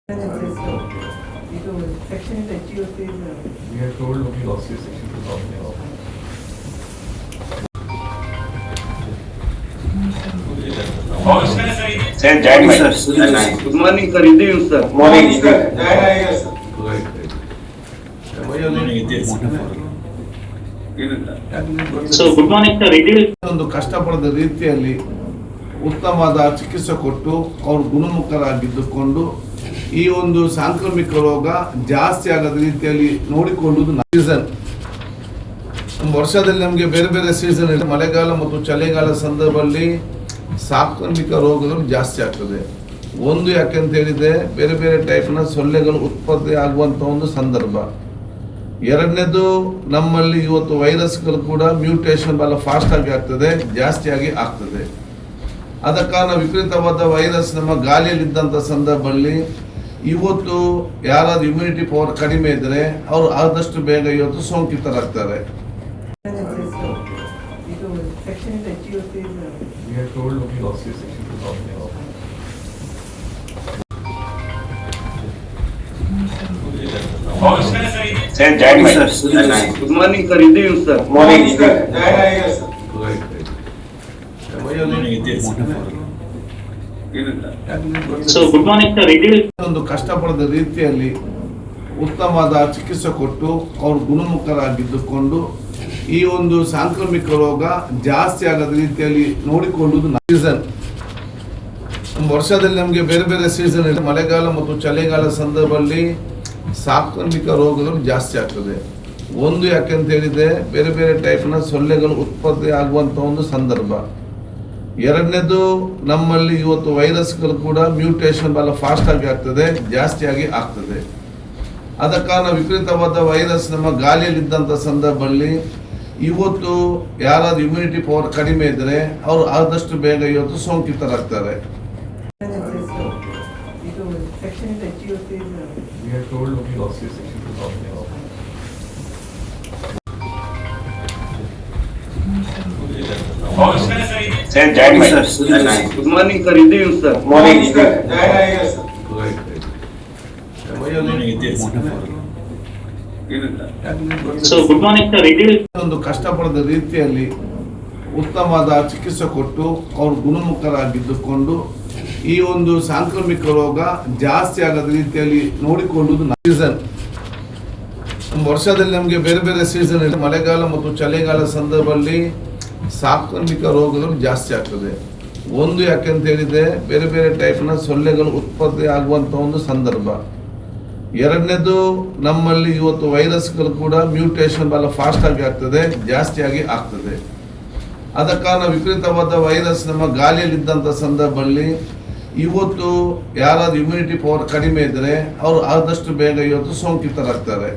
ಇದು ಸೆಕ್ಷನ್ ಇಂದ HUC we are told only losses section to solve the problem. Sir, join sir. Good morning, sir. Good evening, sir. Morning, sir. Right. So, good morning, sir. ಒಂದು ಕಷ್ಟಪಡದ ರೀತಿಯಲ್ಲಿ ಉತ್ತಮವಾದ ಚಿಕಿತ್ಸೆ ಕೊಟ್ಟು ಅವರು ಗುಣಮುಖರಾಗಿದ್ದುಕೊಂಡು ಈ ಒಂದು ಸಾಂಕ್ರಾಮಿಕ ರೋಗ ಜಾಸ್ತಿ ಆಗದ ರೀತಿಯಲ್ಲಿ ನೋಡಿಕೊಳ್ಳುವುದು ಸೀಸನ್. ವರ್ಷದಲ್ಲಿ ನಮಗೆ ಬೇರೆ ಬೇರೆ ಸೀಸನ್ ಇದೆ. ಮಳೆಗಾಲ ಮತ್ತು ಚಳಿಗಾಲ ಸಂದರ್ಭದಲ್ಲಿ ಸಾಂಕ್ರಾಮಿಕ ರೋಗಗಳು ಜಾಸ್ತಿ ಆಗ್ತದೆ. ಒಂದು ಯಾಕೆಂತ ಹೇಳಿದ್ರೆ ಬೇರೆ ಬೇರೆ ಟೈಪ್ನ ಸೊಳ್ಳೆಗಳು ಉತ್ಪತ್ತಿ ಆಗುವಂಥ ಒಂದು ಸಂದರ್ಭ. ಎರಡನೇದು ನಮ್ಮಲ್ಲಿ ಇವತ್ತು ವೈರಸ್ಗಳು ಕೂಡ ಮ್ಯೂಟೇಷನ್ ಬಹಳ ಫಾಸ್ಟ್ ಆಗಿ ಆಗ್ತದೆ, ಜಾಸ್ತಿಯಾಗಿ ಆಗ್ತದೆ. ಆದ ಕಾರಣ ವಿಪರೀತವಾದ ವೈರಸ್ ನಮ್ಮ ಗಾಳಿಯಲ್ಲಿದ್ದಂಥ ಸಂದರ್ಭದಲ್ಲಿ ಇವತ್ತು ಯಾರಾದ್ರೂ ಇಮ್ಯುನಿಟಿ ಪವರ್ ಕಡಿಮೆ ಇದ್ದರೆ ಅವರು ಆದಷ್ಟು ಬೇಗ ಇವತ್ತು ಸೋಂಕಿತರಾಗ್ತಾರೆ. ಇದು ಸೆಕ್ಷನ್ ಇಂದ HUC We are told only losses section to solve the problem. Sir, join sir. Good morning, sir. Good evening, sir. Morning, sir. Right. So, good morning, sir. ಒಂದು ಕಷ್ಟಪಡದ ರೀತಿಯಲ್ಲಿ ಉತ್ತಮವಾದ ಚಿಕಿತ್ಸೆ ಕೊಟ್ಟು ಅವರು ಗುಣಮುಖರಾಗಿದ್ದುಕೊಂಡು ಈ ಒಂದು ಸಾಂಕ್ರಾಮಿಕ ರೋಗ ಜಾಸ್ತಿ ಆಗದ ರೀತಿಯಲ್ಲಿ ನೋಡಿಕೊಳ್ಳುವುದು ಸೀಸನ್. ವರ್ಷದಲ್ಲಿ ನಮಗೆ ಬೇರೆ ಬೇರೆ ಸೀಸನ್ ಇದೆ. ಮಳೆಗಾಲ ಮತ್ತು ಚಳಿಗಾಲ ಸಂದರ್ಭದಲ್ಲಿ ಸಾಂಕ್ರಾಮಿಕ ರೋಗಗಳು ಜಾಸ್ತಿ ಆಗ್ತದೆ. ಒಂದು ಯಾಕೆಂತ ಹೇಳಿದ್ರೆ ಬೇರೆ ಬೇರೆ ಟೈಪ್ನ ಸೊಳ್ಳೆಗಳು ಉತ್ಪತ್ತಿ ಆಗುವಂಥ ಒಂದು ಸಂದರ್ಭ. ಎರಡನೇದು ನಮ್ಮಲ್ಲಿ ಇವತ್ತು ವೈರಸ್ಗಳು ಕೂಡ ಮ್ಯೂಟೇಷನ್ ಬಹಳ ಫಾಸ್ಟ್ ಆಗಿ ಆಗ್ತದೆ, ಜಾಸ್ತಿಯಾಗಿ ಆಗ್ತದೆ. ಆದ ಕಾರಣ ವಿಪರೀತವಾದ ವೈರಸ್ ನಮ್ಮ ಗಾಳಿಯಲ್ಲಿದ್ದಂಥ ಸಂದರ್ಭದಲ್ಲಿ ಇವತ್ತು ಯಾರಾದ್ರೂ ಇಮ್ಯುನಿಟಿ ಪವರ್ ಕಡಿಮೆ ಇದ್ದರೆ ಅವರು ಆದಷ್ಟು ಬೇಗ ಇವತ್ತು ಸೋಂಕಿತರಾಗ್ತಾರೆ. ಇದು ಸೆಕ್ಷನ್ ಇಂದ HUC We are told only losses section to solve the problem. Sir, join sir. Good morning, sir. Good evening, sir. Morning, sir. Right. So, good morning, sir. ಒಂದು ಕಷ್ಟಪಡದ ರೀತಿಯಲ್ಲಿ ಉತ್ತಮವಾದ ಚಿಕಿತ್ಸೆ ಕೊಟ್ಟು ಅವರು ಗುಣಮುಖರಾಗಿದ್ದುಕೊಂಡು ಈ ಒಂದು ಸಾಂಕ್ರಾಮಿಕ ರೋಗ ಜಾಸ್ತಿ ಆಗದ ರೀತಿಯಲ್ಲಿ ನೋಡಿಕೊಳ್ಳುವುದು ಸೀಸನ್. ವರ್ಷದಲ್ಲಿ ನಮಗೆ ಬೇರೆ ಬೇರೆ ಸೀಸನ್ ಇದೆ. ಮಳೆಗಾಲ ಮತ್ತು ಚಳಿಗಾಲ ಸಂದರ್ಭದಲ್ಲಿ ಸಾಂಕ್ರಾಮಿಕ ರೋಗಗಳು ಜಾಸ್ತಿ ಆಗ್ತದೆ. ಒಂದು ಯಾಕೆಂತ ಹೇಳಿದ್ರೆ ಬೇರೆ ಬೇರೆ ಟೈಪ್ನ ಸೊಳ್ಳೆಗಳು ಉತ್ಪತ್ತಿ ಆಗುವಂಥ ಒಂದು ಸಂದರ್ಭ. ಎರಡನೇದು ನಮ್ಮಲ್ಲಿ ಇವತ್ತು ವೈರಸ್ಗಳು ಕೂಡ ಮ್ಯೂಟೇಷನ್ ಬಹಳ ಫಾಸ್ಟ್ ಆಗಿ ಆಗ್ತದೆ, ಜಾಸ್ತಿಯಾಗಿ ಆಗ್ತದೆ. ಆದ ಕಾರಣ ವಿಪರೀತವಾದ ವೈರಸ್ ನಮ್ಮ ಗಾಳಿಯಲ್ಲಿದ್ದಂಥ ಸಂದರ್ಭದಲ್ಲಿ ಇವತ್ತು ಯಾರಾದ್ರೂ ಇಮ್ಯುನಿಟಿ ಪವರ್ ಕಡಿಮೆ ಇದ್ದರೆ ಅವರು ಆದಷ್ಟು ಬೇಗ ಇವತ್ತು ಸೋಂಕಿತರಾಗ್ತಾರೆ.